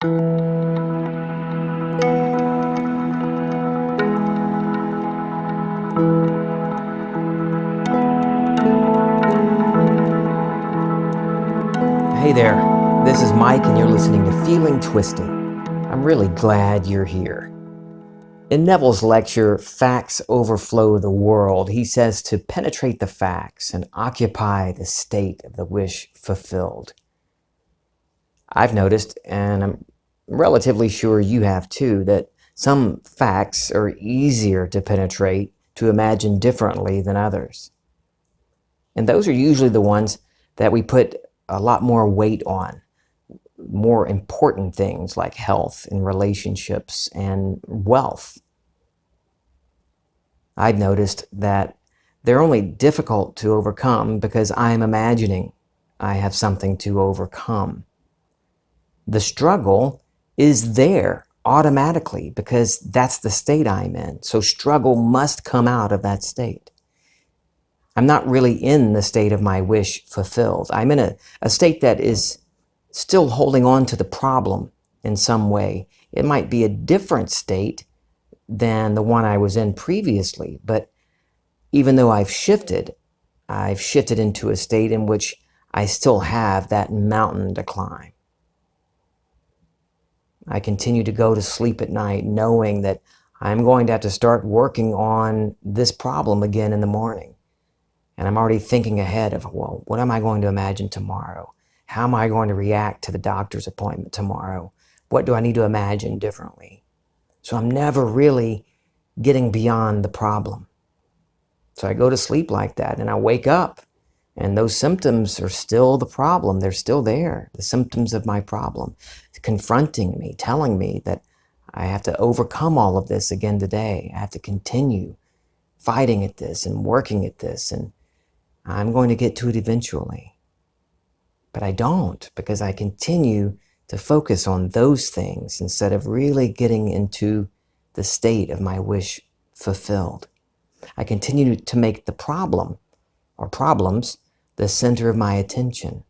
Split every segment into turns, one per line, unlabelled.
Hey there, this is Mike and you're listening to Feeling Twisty. I'm really glad you're here. In Neville's lecture, Facts Overflow the World, he says to penetrate the facts and occupy the state of the wish fulfilled. I've noticed, and I'm relatively sure you have too, that some facts are easier to penetrate, to imagine differently than others. And those are usually the ones that we put a lot more weight on, more important things like health and relationships and wealth. I've noticed that they're only difficult to overcome because I'm imagining I have something to overcome. The struggle is there automatically because that's the state I'm in. So struggle must come out of that state. I'm not really in the state of my wish fulfilled. I'm in a state that is still holding on to the problem in some way. It might be a different state than the one I was in previously, but even though I've shifted into a state in which I still have that mountain to climb. I continue to go to sleep at night knowing that I'm going to have to start working on this problem again in the morning. And I'm already thinking ahead of, well, what am I going to imagine tomorrow? How am I going to react to the doctor's appointment tomorrow? What do I need to imagine differently? So I'm never really getting beyond the problem. So I go to sleep like that and I wake up and those symptoms are still the problem. They're still there, the symptoms of my problem, confronting me, telling me that I have to overcome all of this again today. I have to continue fighting at this and working at this, and I'm going to get to it eventually. But I don't, because I continue to focus on those things instead of really getting into the state of my wish fulfilled. I continue to make the problem or problems the center of my attention.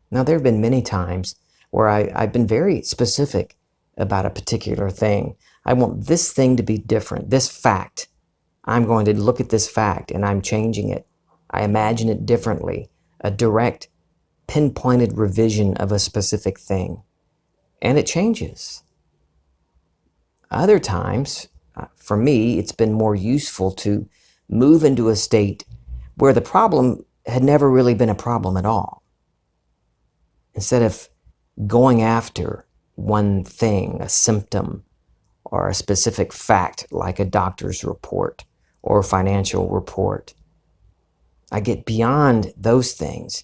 Now, there have been many times where I've been very specific about a particular thing. I want this thing to be different, this fact. I'm going to look at this fact and I'm changing it. I imagine it differently, a direct, pinpointed revision of a specific thing. And it changes. Other times, for me, it's been more useful to move into a state where the problem had never really been a problem at all. Instead of going after one thing, a symptom, or a specific fact like a doctor's report or a financial report, I get beyond those things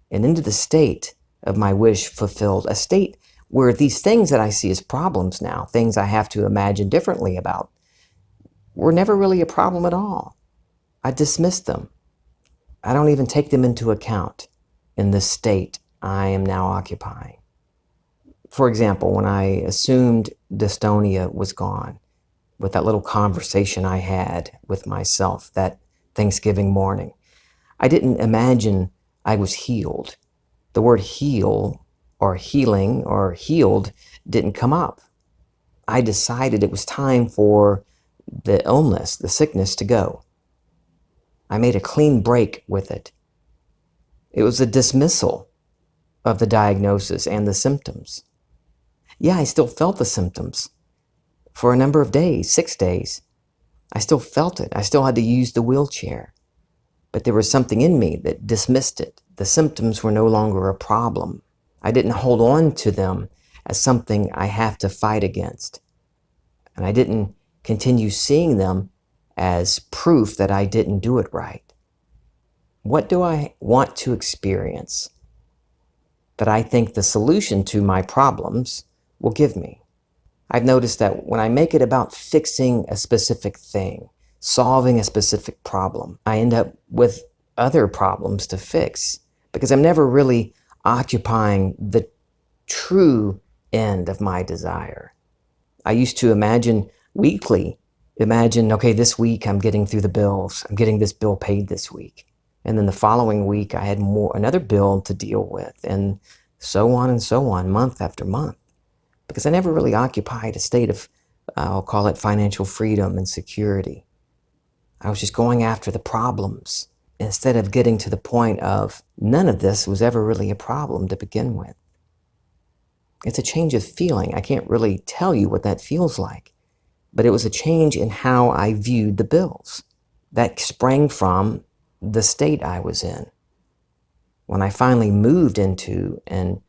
and into the state of my wish fulfilled, a state where these things that I see as problems now, things I have to imagine differently about, were never really a problem at all. I dismissed them. I don't even take them into account in the state I am now occupying. For example, when I assumed dystonia was gone, with that little conversation I had with myself that Thanksgiving morning, I didn't imagine I was healed. The word heal or healing or healed didn't come up. I decided it was time for the illness, the sickness to go. I made a clean break with it. It was a dismissal of the diagnosis and the symptoms. Yeah, I still felt the symptoms for a number of days, 6 days. I still felt it. I still had to use the wheelchair. But there was something in me that dismissed it. The symptoms were no longer a problem. I didn't hold on to them as something I have to fight against. And I didn't continue seeing them as proof that I didn't do it right. What do I want to experience that I think the solution to my problems will give me? I've noticed that when I make it about fixing a specific thing, solving a specific problem, I end up with other problems to fix because I'm never really occupying the true end of my desire. I used to imagine, okay, this week I'm getting through the bills. I'm getting this bill paid this week. And then the following week I had another bill to deal with, and so on, month after month. because I never really occupied a state of, I'll call it financial freedom and security. I was just going after the problems instead of getting to the point of none of this was ever really a problem to begin with. It's a change of feeling. I can't really tell you what that feels like, but it was a change in how I viewed the bills that sprang from the state I was in. When I finally moved into and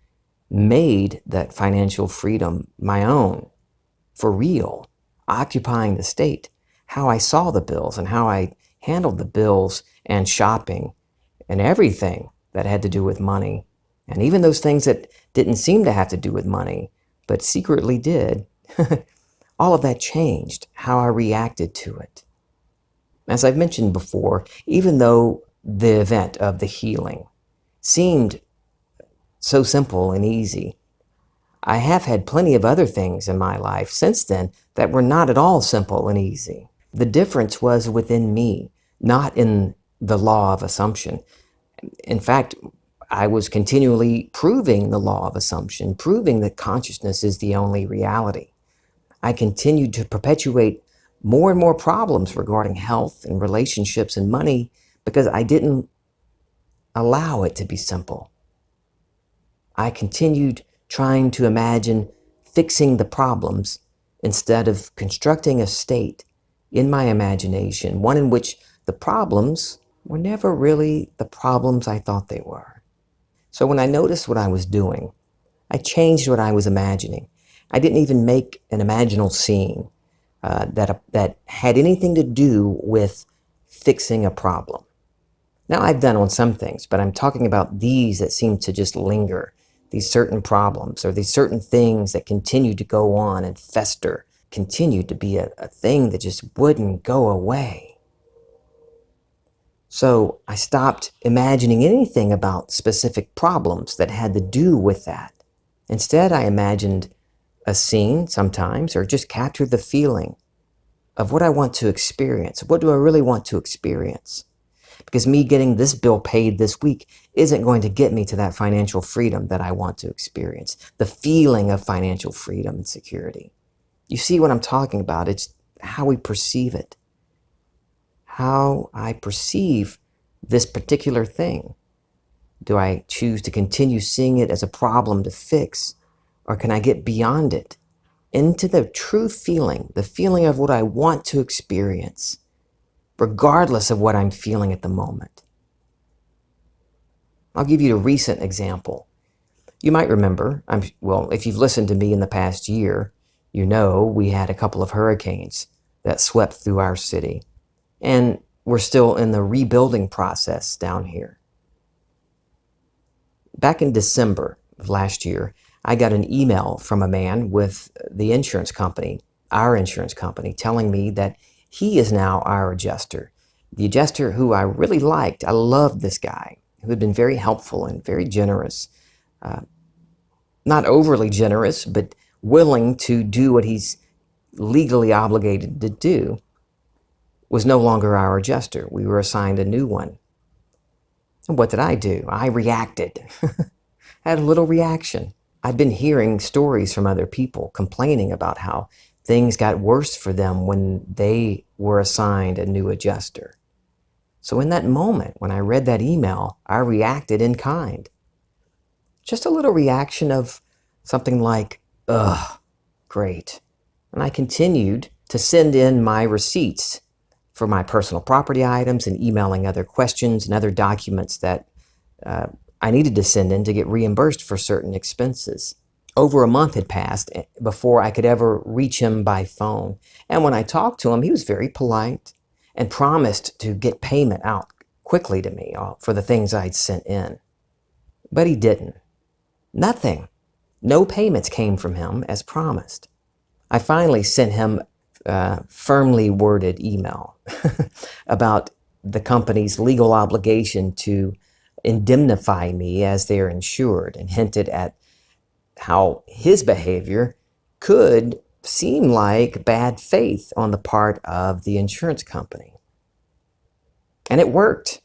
made that financial freedom my own, for real, occupying the state, how I saw the bills and how I handled the bills and shopping and everything that had to do with money, and even those things that didn't seem to have to do with money, but secretly did, all of that changed how I reacted to it. As I've mentioned before, even though the event of the healing seemed so simple and easy, I have had plenty of other things in my life since then that were not at all simple and easy. The difference was within me, not in the law of assumption. In fact, I was continually proving the law of assumption, proving that consciousness is the only reality. I continued to perpetuate more and more problems regarding health and relationships and money because I didn't allow it to be simple. I continued trying to imagine fixing the problems instead of constructing a state in my imagination, one in which the problems were never really the problems I thought they were. So when I noticed what I was doing, I changed what I was imagining. I didn't even make an imaginal scene that had anything to do with fixing a problem. Now, I've done on some things, but I'm talking about these that seem to just linger, these certain problems or these certain things that continue to go on and fester, continue to be a thing that just wouldn't go away. So I stopped imagining anything about specific problems that had to do with that. Instead, I imagined a scene sometimes, or just captured the feeling of what I want to experience. What do I really want to experience? Because me getting this bill paid this week isn't going to get me to that financial freedom that I want to experience. The feeling of financial freedom and security. You see what I'm talking about? It's how we perceive it. How I perceive this particular thing. Do I choose to continue seeing it as a problem to fix? Or can I get beyond it into the true feeling, the feeling of what I want to experience, regardless of what I'm feeling at the moment? I'll give you a recent example. You might remember, if you've listened to me in the past year, you know we had a couple of hurricanes that swept through our city. And we're still in the rebuilding process down here. Back in December of last year, I got an email from a man with the insurance company, our insurance company, telling me that he is now our adjuster. The adjuster who I really liked. I loved this guy who had been very helpful and very generous. Not overly generous, but willing to do what he's legally obligated to do, was no longer our adjuster. We were assigned a new one. And what did I do? I reacted. I had a little reaction. I'd been hearing stories from other people complaining about how things got worse for them when they were assigned a new adjuster. So in that moment, when I read that email, I reacted in kind. Just a little reaction of something like, ugh, great. And I continued to send in my receipts for my personal property items and emailing other questions and other documents that I needed to send in to get reimbursed for certain expenses. Over a month had passed before I could ever reach him by phone. And when I talked to him, he was very polite and promised to get payment out quickly to me for the things I'd sent in. But he didn't. Nothing. No payments came from him as promised. I finally sent him a firmly worded email about the company's legal obligation to indemnify me as their insured, and hinted at how his behavior could seem like bad faith on the part of the insurance company. And it worked.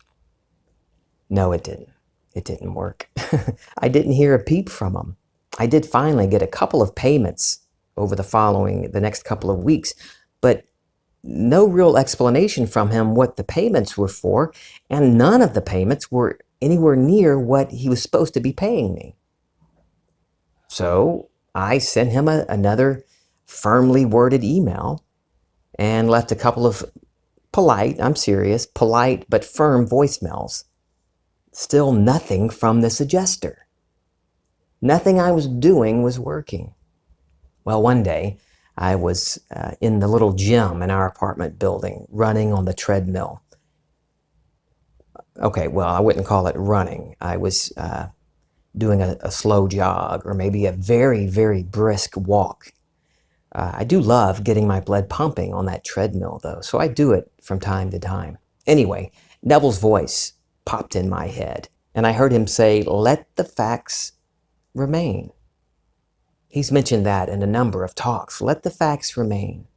No, it didn't. It didn't work. I didn't hear a peep from him. I did finally get a couple of payments over the next couple of weeks, but no real explanation from him what the payments were for, and none of the payments were anywhere near what he was supposed to be paying me. So I sent him another firmly worded email and left a couple of polite but firm voicemails. Still nothing from this adjuster. Nothing I was doing was working. Well, one day I was in the little gym in our apartment building, running on the treadmill. Okay, well, I wouldn't call it running. I was doing a slow jog or maybe a very, very brisk walk. I do love getting my blood pumping on that treadmill, though, so I do it from time to time. Anyway, Neville's voice popped in my head, and I heard him say, "Let the facts remain." He's mentioned that in a number of talks. Let the facts remain.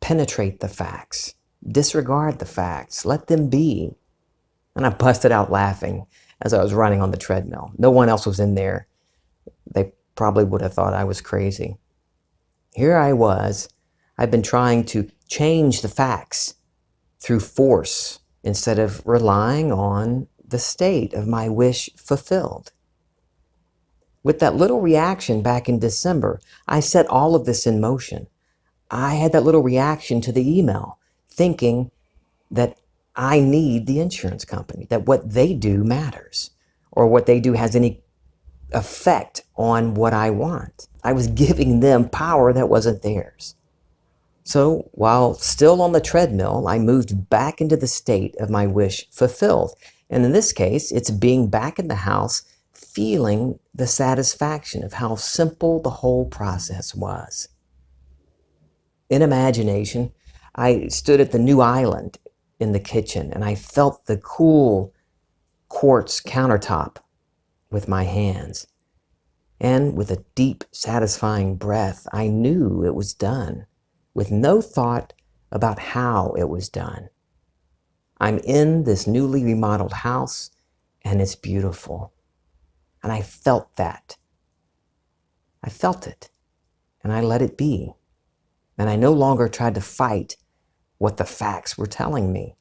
Penetrate the facts. Disregard the facts. Let them be. And I busted out laughing as I was running on the treadmill. No one else was in there. They probably would have thought I was crazy. Here I was. I've been trying to change the facts through force instead of relying on the state of my wish fulfilled. With that little reaction back in December, I set all of this in motion. I had that little reaction to the email, thinking that I need the insurance company, that what they do matters, or what they do has any effect on what I want. I was giving them power that wasn't theirs. So while still on the treadmill, I moved back into the state of my wish fulfilled. And in this case, it's being back in the house, feeling the satisfaction of how simple the whole process was. In imagination, I stood at the new island in the kitchen and I felt the cool quartz countertop with my hands. And with a deep, satisfying breath, I knew it was done, with no thought about how it was done. I'm in this newly remodeled house, and it's beautiful. And I felt that. I felt it, and I let it be. And I no longer tried to fight what the facts were telling me.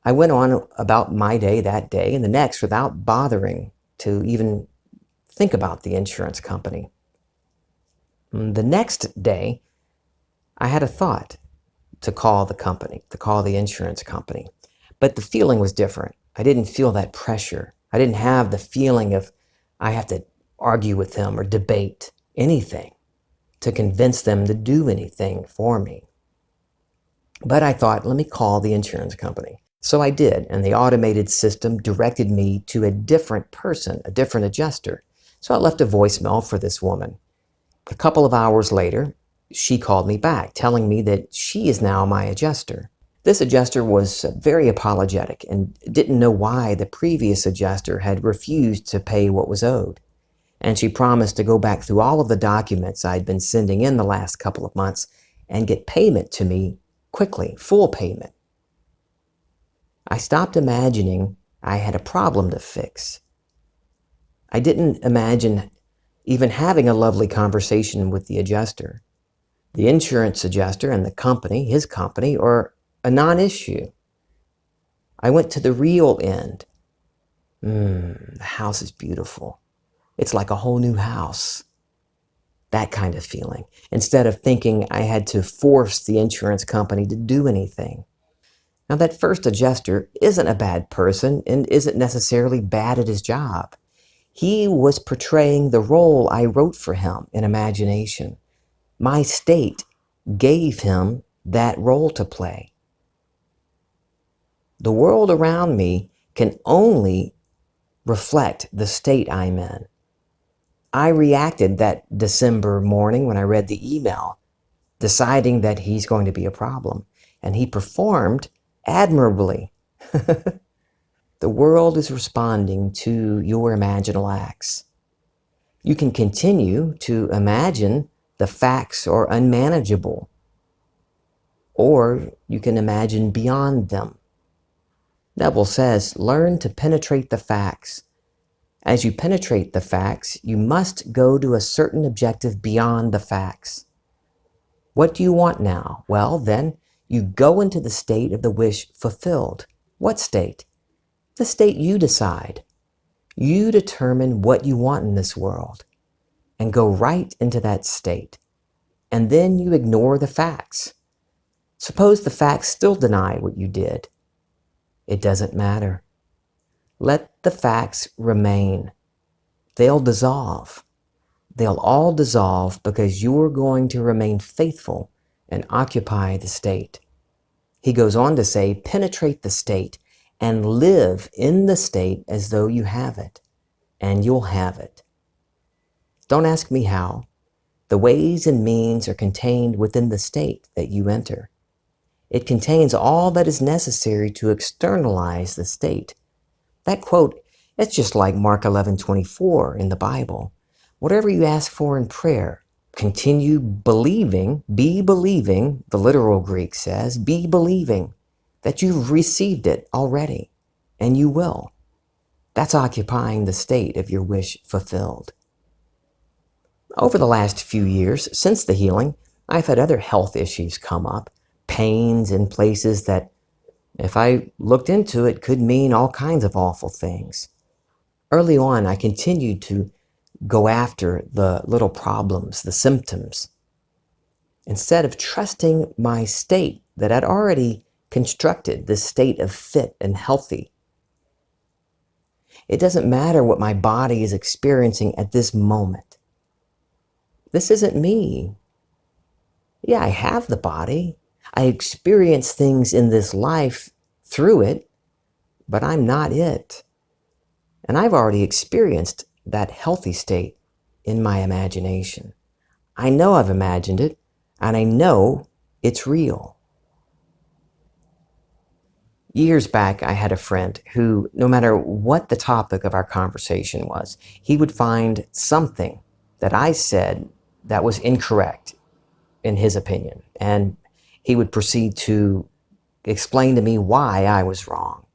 I went on about my day that day and the next without bothering to even think about the insurance company. The next day, I had a thought to call the company, to call the insurance company. But the feeling was different. I didn't feel that pressure. I didn't have the feeling of I have to argue with them or debate anything to convince them to do anything for me. But I thought, let me call the insurance company. So I did, and the automated system directed me to a different person, a different adjuster. So I left a voicemail for this woman. A couple of hours later, she called me back, telling me that she is now my adjuster. This adjuster was very apologetic and didn't know why the previous adjuster had refused to pay what was owed. And she promised to go back through all of the documents I'd been sending in the last couple of months and get payment to me quickly, full payment. I stopped imagining I had a problem to fix. I didn't imagine even having a lovely conversation with the adjuster. The insurance adjuster and the company, his company, are a non-issue. I went to the real end. The house is beautiful. It's like a whole new house. That kind of feeling. Instead of thinking I had to force the insurance company to do anything. Now, that first adjuster isn't a bad person and isn't necessarily bad at his job. He was portraying the role I wrote for him in imagination. My state gave him that role to play. The world around me can only reflect the state I'm in. I reacted that December morning when I read the email, deciding that he's going to be a problem. And he performed admirably. The world is responding to your imaginal acts. You can continue to imagine the facts are unmanageable, or you can imagine beyond them. Neville says, learn to penetrate the facts As you penetrate the facts, you must go to a certain objective beyond the facts. What do you want now? Well, then you go into the state of the wish fulfilled. What state? The state you decide. You determine what you want in this world and go right into that state. And then you ignore the facts. Suppose the facts still deny what you did. It doesn't matter. Let the facts remain. They'll dissolve. They'll all dissolve because you're going to remain faithful and occupy the state. He goes on to say, penetrate the state and live in the state as though you have it, and you'll have it. Don't ask me how. The ways and means are contained within the state that you enter. It contains all that is necessary to externalize the state. That quote, it's just like Mark 11:24 in the Bible. Whatever you ask for in prayer, continue believing, be believing, the literal Greek says, be believing that you've received it already, and you will. That's occupying the state of your wish fulfilled. Over the last few years, since the healing, I've had other health issues come up, pains in places that, if I looked into it, could mean all kinds of awful things. Early on, I continued to go after the little problems, the symptoms, instead of trusting my state that I'd already constructed, this state of fit and healthy. It doesn't matter what my body is experiencing at this moment. This isn't me. Yeah, I have the body. I experience things in this life through it, but I'm not it. And I've already experienced that healthy state in my imagination. I know I've imagined it, and I know it's real. Years back, I had a friend who, no matter what the topic of our conversation was, he would find something that I said that was incorrect in his opinion, and he would proceed to explain to me why I was wrong.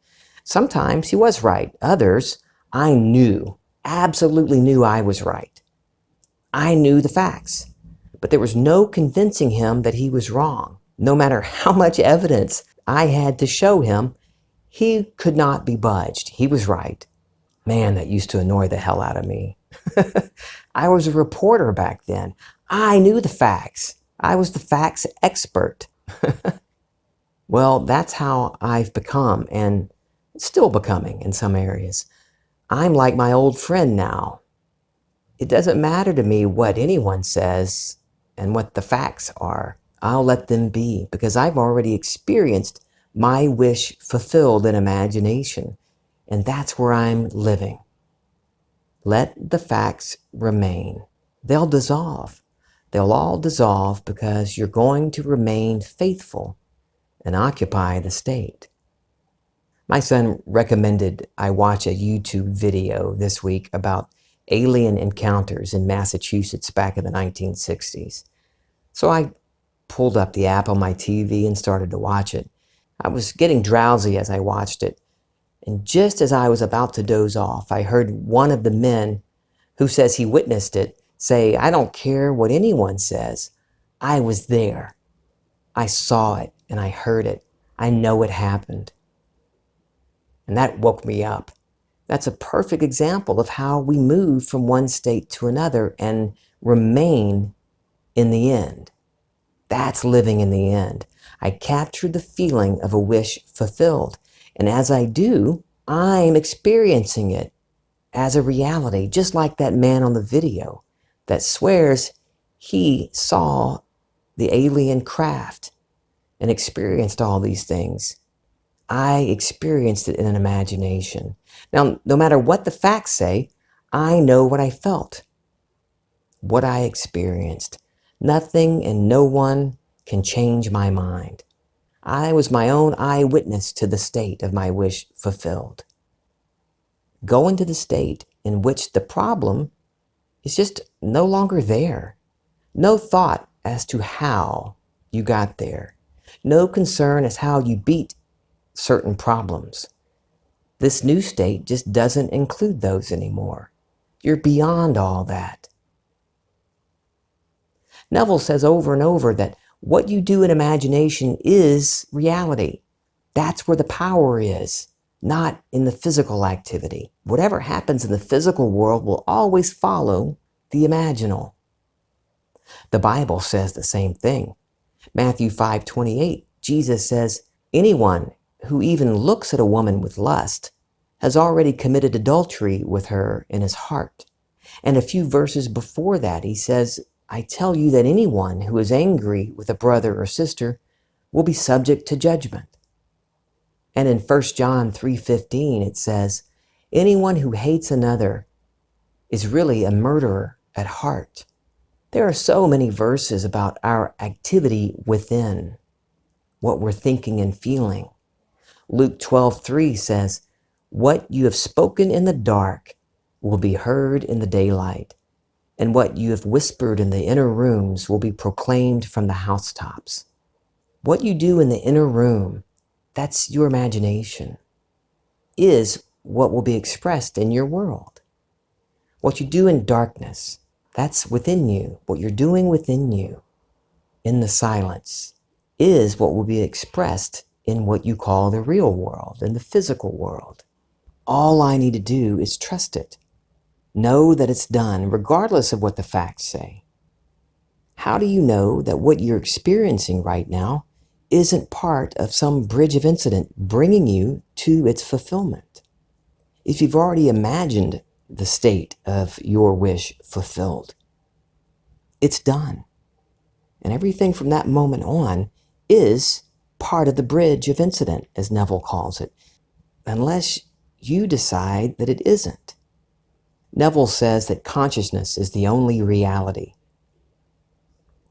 Sometimes he was right. Others, I knew, absolutely knew I was right. I knew the facts, but there was no convincing him that he was wrong. No matter how much evidence I had to show him, he could not be budged. He was right. Man, that used to annoy the hell out of me. I was a reporter back then. I knew the facts. I was the facts expert. Well, that's how I've become, and still becoming in some areas. I'm like my old friend now. It doesn't matter to me what anyone says and what the facts are. I'll let them be because I've already experienced my wish fulfilled in imagination, and that's where I'm living. Let the facts remain. They'll dissolve. They'll all dissolve because you're going to remain faithful and occupy the state. My son recommended I watch a YouTube video this week about alien encounters in Massachusetts back in the 1960s. So I pulled up the app on my TV and started to watch it. I was getting drowsy as I watched it, and just as I was about to doze off, I heard one of the men who says he witnessed it say, "I don't care what anyone says. I was there. I saw it and I heard it. I know it happened." And that woke me up. That's a perfect example of how we move from one state to another and remain in the end. That's living in the end. I captured the feeling of a wish fulfilled. And as I do, I'm experiencing it as a reality, just like that man on the video that swears he saw the alien craft and experienced all these things. I experienced it in an imagination. Now, no matter what the facts say, I know what I felt, what I experienced. Nothing and no one can change my mind. I was my own eyewitness to the state of my wish fulfilled. Go into the state in which the problem is just no longer there. No thought as to how you got there. No concern as how you beat certain problems. This new state just doesn't include those anymore. You're beyond all that. Neville says over and over that what you do in imagination is reality. That's where the power is, not in the physical activity. Whatever happens in the physical world will always follow the imaginal. The Bible says the same thing. Matthew 5:28, Jesus says, anyone who even looks at a woman with lust has already committed adultery with her in his heart. And a few verses before that, he says, I tell you that anyone who is angry with a brother or sister will be subject to judgment. And in 1 John 3:15, it says, anyone who hates another is really a murderer at heart. There are so many verses about our activity within, what we're thinking and feeling. Luke 12:3 says, what you have spoken in the dark will be heard in the daylight, and what you have whispered in the inner rooms will be proclaimed from the housetops. What you do in the inner room, that's your imagination, is what will be expressed in your world. What you do in darkness, that's within you. What you're doing within you, in the silence, is what will be expressed in what you call the real world, in the physical world. All I need to do is trust it. Know that it's done, regardless of what the facts say. How do you know that what you're experiencing right now isn't part of some bridge of incident bringing you to its fulfillment? If you've already imagined the state of your wish fulfilled, it's done. And everything from that moment on is part of the bridge of incident, as Neville calls it, unless you decide that it isn't. Neville says that consciousness is the only reality.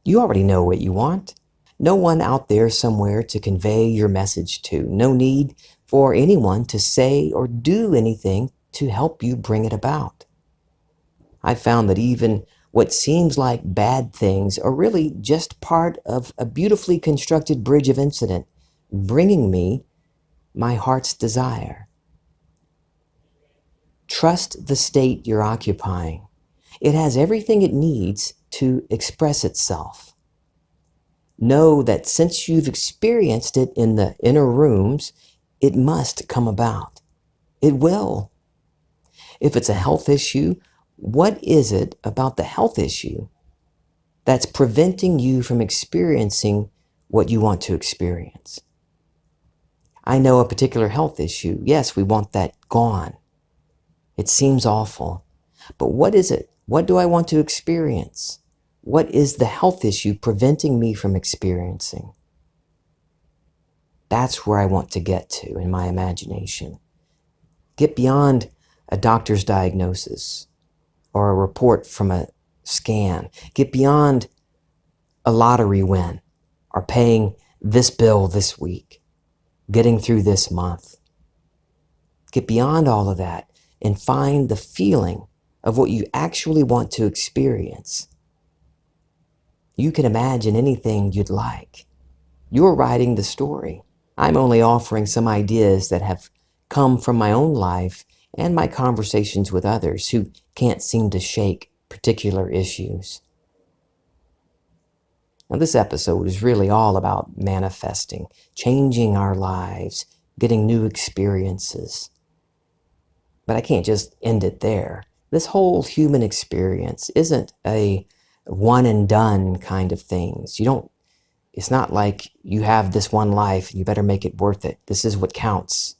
You already know what you want. No one out there somewhere to convey your message to. No need for anyone to say or do anything to help you bring it about. I found that even what seems like bad things are really just part of a beautifully constructed bridge of incident, bringing me my heart's desire. Trust the state you're occupying. It has everything it needs to express itself. Know that since you've experienced it in the inner rooms, it must come about. It will. If it's a health issue, what is it about the health issue that's preventing you from experiencing what you want to experience? I know a particular health issue. Yes, we want that gone. It seems awful. But what is it? What do I want to experience? What is the health issue preventing me from experiencing? That's where I want to get to in my imagination. Get beyond a doctor's diagnosis or a report from a scan. Get beyond a lottery win or paying this bill this week, getting through this month. Get beyond all of that and find the feeling of what you actually want to experience. You can imagine anything you'd like. You're writing the story. I'm only offering some ideas that have come from my own life and my conversations with others who can't seem to shake particular issues. Now, this episode is really all about manifesting, changing our lives, getting new experiences. But I can't just end it there. This whole human experience isn't a one and done kind of things. It's not like you have this one life and you better make it worth it. This is what counts,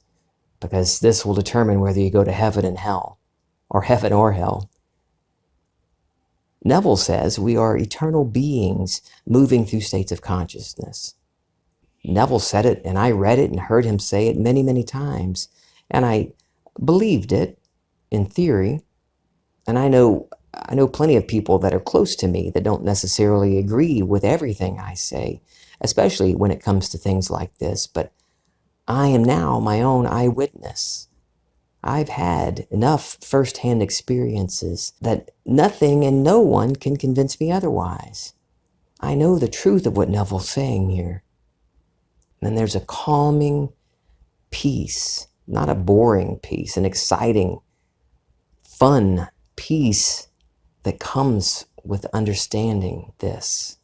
because this will determine whether you go to heaven and hell, or heaven or hell. Neville says we are eternal beings moving through states of consciousness. Neville said it, and I read it and heard him say it many, many times. And I believed it in theory. And I know plenty of people that are close to me that don't necessarily agree with everything I say, especially when it comes to things like this. But I am now my own eyewitness. I've had enough firsthand experiences that nothing and no one can convince me otherwise. I know the truth of what Neville's saying here. And there's a calming peace not a boring peace, an exciting, fun peace that comes with understanding this.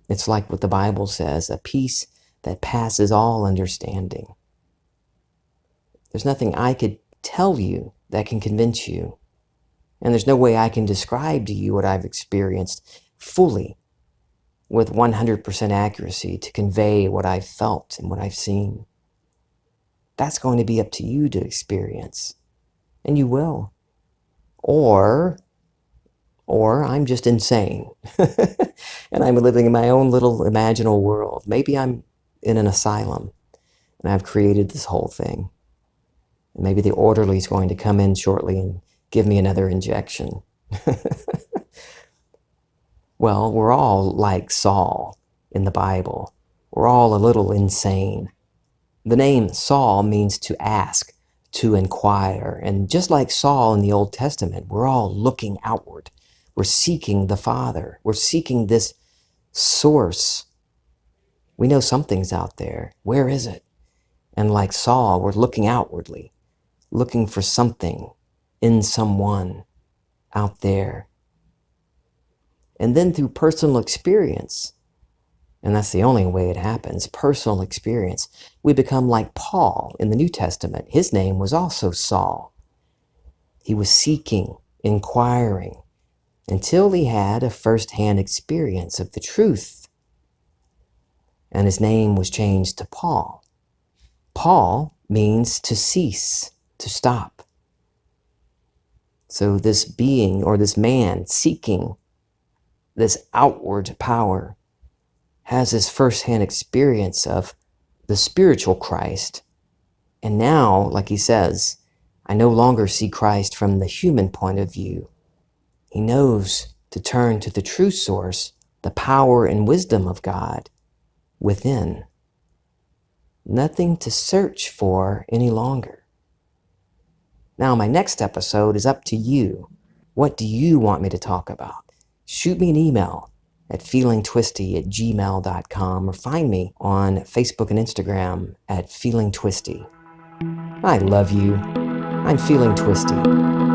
It's like what the Bible says, a peace that passes all understanding. There's nothing I could tell you that can convince you. And there's no way I can describe to you what I've experienced fully with 100% accuracy to convey what I've felt and what I've seen. That's going to be up to you to experience. And you will. Or I'm just insane. And I'm living in my own little imaginal world. Maybe I'm in an asylum and I've created this whole thing. And maybe the orderly's going to come in shortly and give me another injection. Well, we're all like Saul in the Bible. We're all a little insane. The name Saul means to ask, to inquire. And just like Saul in the Old Testament, we're all looking outward. We're seeking the Father. We're seeking this source. We know something's out there. Where is it? And like Saul, we're looking outwardly, looking for something in someone out there. And then through personal experience, and that's the only way it happens, personal experience, we become like Paul in the New Testament. His name was also Saul. He was seeking, inquiring, until he had a first-hand experience of the truth. And his name was changed to Paul. Paul means to cease, to stop. So this being, or this man seeking this outward power, has his first-hand experience of the spiritual Christ. And now, like he says, I no longer see Christ from the human point of view. He knows to turn to the true source, the power and wisdom of God within. Nothing to search for any longer. Now, my next episode is up to you. What do you want me to talk about? Shoot me an email at feelingtwisty@gmail.com or find me on Facebook and Instagram at feelingtwisty. I love you. I'm feeling twisty.